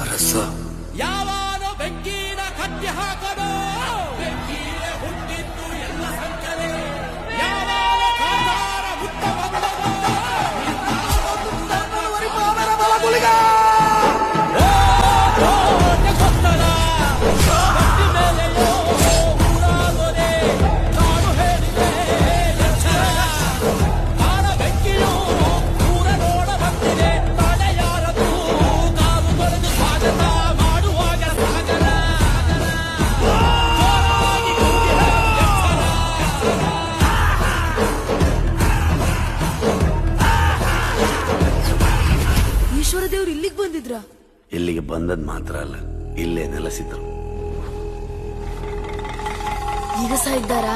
ಅರಸ ಯಾವಾರೋ ಬೆಂಕಿನ ಕಟ್ಟಿ ಹಾಕಲು ಬೆಂಕಿಯೇ ಹುಟ್ಟಿದ್ದು ಎಲ್ಲ ಸಂಖ್ಯೆ ಯಾವಾರೋ ಕಾಂತಾರ ಹುಟ್ಟ ಬಂದದು ದೇವ್ರು ಇಲ್ಲಿಗೆ ಬಂದಿದ್ರ? ಇಲ್ಲಿಗೆ ಬಂದದ್ ಮಾತ್ರ ಅಲ್ಲ, ಇಲ್ಲೇ ನೆಲೆಸಿದ್ರು. ಈಗ ಸಹ ಇದ್ದಾರಾ?